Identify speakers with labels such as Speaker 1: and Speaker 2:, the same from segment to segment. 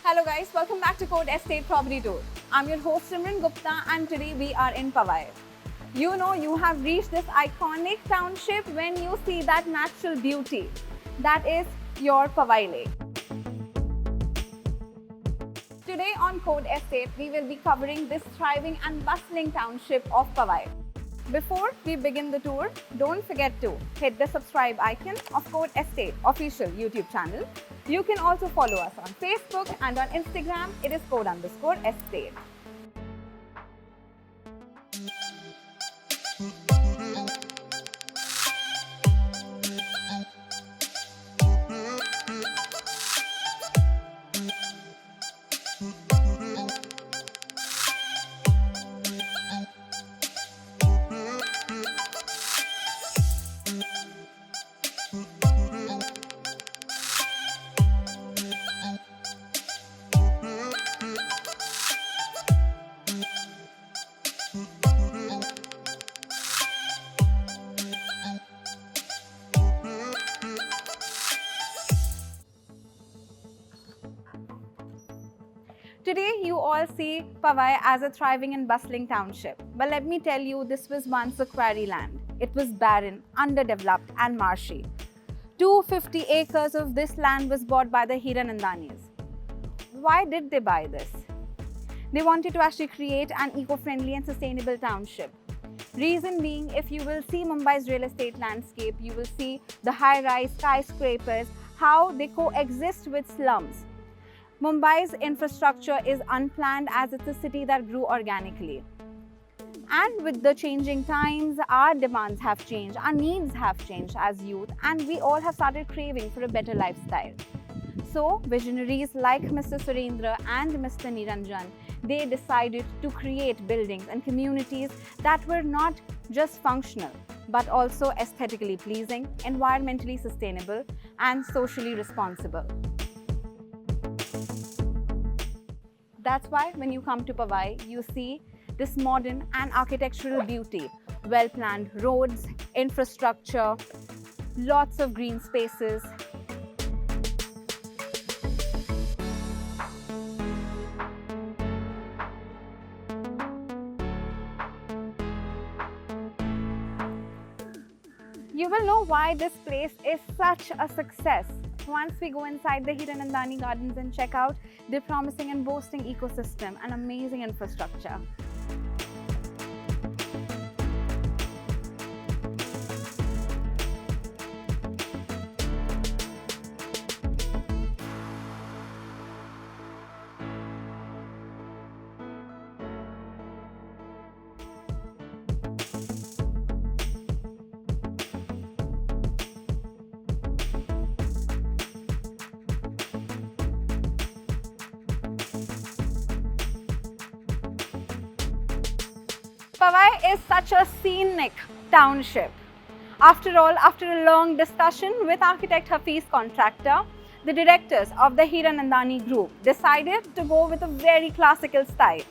Speaker 1: Hello guys, welcome back to Code Estate Property Tour. I'm your host Simran Gupta and today we are in Powai. You know you have reached this iconic township when you see that natural beauty. That is your Powai Lake. Today on Code Estate, we will be covering this thriving and bustling township of Powai. Before we begin the tour, don't forget to hit the subscribe icon of Code Estate official YouTube channel. You can also follow us on Facebook and on Instagram. It is code_estate. Today, you all see Powai as a thriving and bustling township. But let me tell you, this was once a quarry land. It was barren, underdeveloped and marshy. 250 acres of this land was bought by the HIRANANDANIs. Why did they buy this? They wanted to actually create an eco-friendly and sustainable township. Reason being, if you will see Mumbai's real estate landscape, you will see the high-rise skyscrapers, how they coexist with slums. Mumbai's infrastructure is unplanned as it's a city that grew organically. And with the changing times, our demands have changed, our needs have changed as youth, and we all have started craving for a better lifestyle. So, visionaries like Mr. Surendra and Mr. Niranjan, they decided to create buildings and communities that were not just functional, but also aesthetically pleasing, environmentally sustainable, and socially responsible. That's why when you come to Powai, you see this modern and architectural beauty, well-planned roads, infrastructure, lots of green spaces. You will know why this place is such a success once we go inside the HIRANANDANI gardens and check out their promising and boasting ecosystem and amazing infrastructure. Powai is such a scenic township. After all, after a long discussion with architect Hafiz contractor, the directors of the HIRANANDANI group decided to go with a very classical style.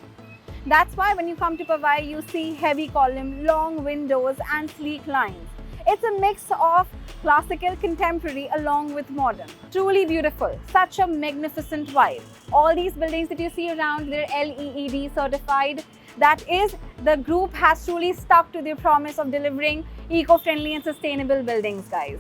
Speaker 1: That's why when you come to Powai, you see heavy column, long windows and sleek lines. It's a mix of classical, contemporary along with modern. Truly beautiful, such a magnificent vibe. All these buildings that you see around, they're LEED certified. That is, the group has truly stuck to their promise of delivering eco-friendly and sustainable buildings, guys.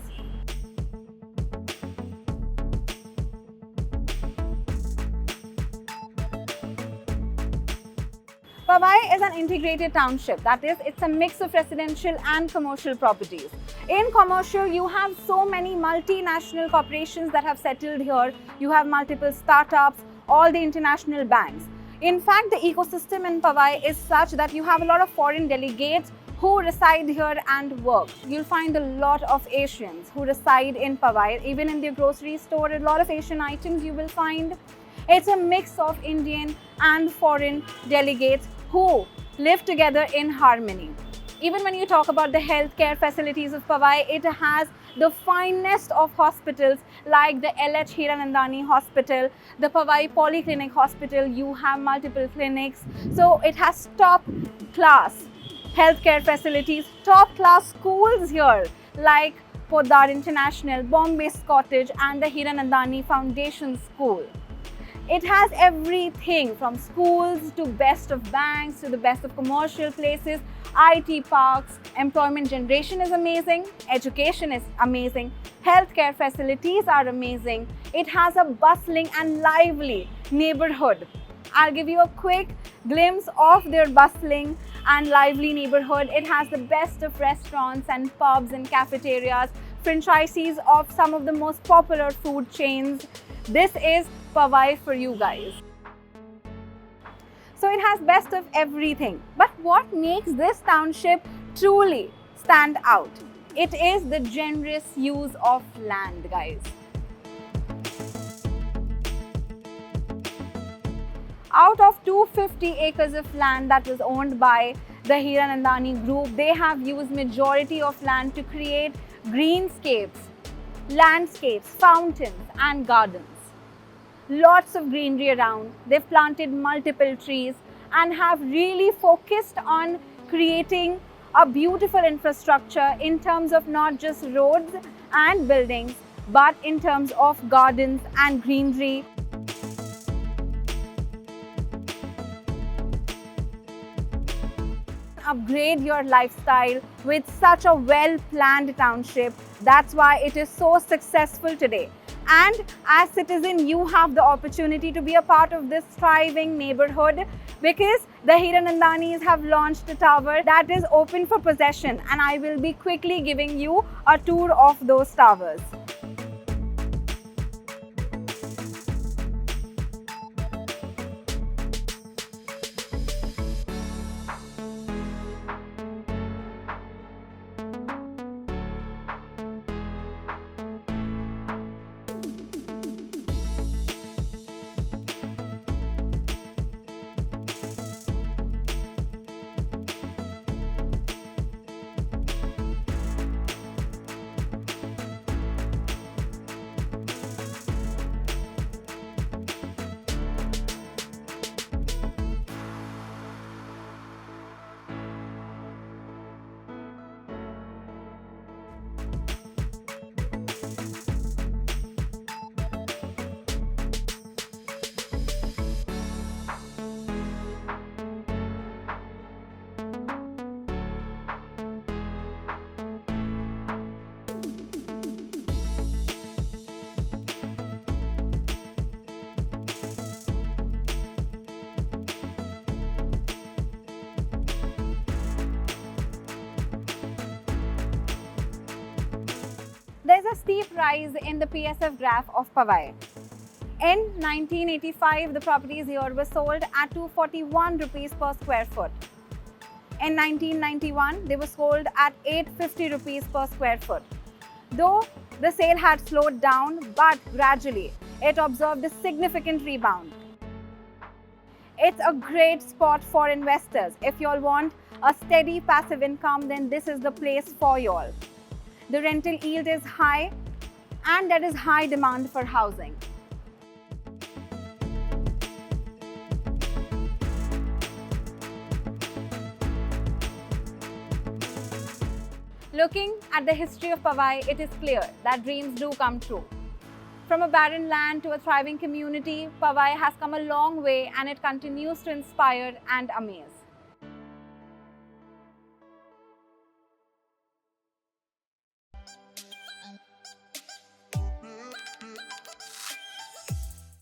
Speaker 1: Powai is an integrated township. That is, it's a mix of residential and commercial properties. In commercial, you have so many multinational corporations that have settled here. You have multiple startups, all the international banks. In fact, the ecosystem in Powai is such that you have a lot of foreign delegates who reside here and work. You'll find a lot of Asians who reside in Powai. Even in their grocery store, a lot of Asian items you will find. It's a mix of Indian and foreign delegates who live together in harmony. Even when you talk about the healthcare facilities of Powai, it has the finest of hospitals like the LH HIRANANDANI Hospital, the Powai Polyclinic Hospital. You have multiple clinics. So it has top class healthcare facilities, top class schools here like Podar International, Bombay Cottage and the HIRANANDANI Foundation School. It has everything from schools to best of banks to the best of commercial places, IT parks, employment generation is amazing, education is amazing, healthcare facilities are amazing. It has a bustling and lively neighborhood. I'll give you a quick glimpse of their bustling and lively neighborhood. It has the best of restaurants and pubs and cafeterias, franchisees of some of the most popular food chains. This is Powai for you guys. So it has best of everything. But what makes this township truly stand out? It is the generous use of land, guys. Out of 250 acres of land that was owned by the HIRANANDANI group, they have used majority of land to create greenscapes, landscapes, fountains and gardens. Lots of greenery around. They've planted multiple trees and have really focused on creating a beautiful infrastructure in terms of not just roads and buildings, but in terms of gardens and greenery. Upgrade your lifestyle with such a well-planned township. That's why it is so successful today. And as citizen, you have the opportunity to be a part of this thriving neighborhood because the HIRANANDANIs have launched a tower that is open for possession, and I will be quickly giving you a tour of those towers. There's a steep rise in the PSF graph of Powai. In 1985, the properties here were sold at 241 rupees per square foot. In 1991, they were sold at 850 rupees per square foot. Though the sale had slowed down, but gradually it observed a significant rebound. It's a great spot for investors. If you all want a steady passive income, then this is the place for you all. The rental yield is high and there is high demand for housing. Looking at the history of Powai, it is clear that dreams do come true. From a barren land to a thriving community, Powai has come a long way and it continues to inspire and amaze.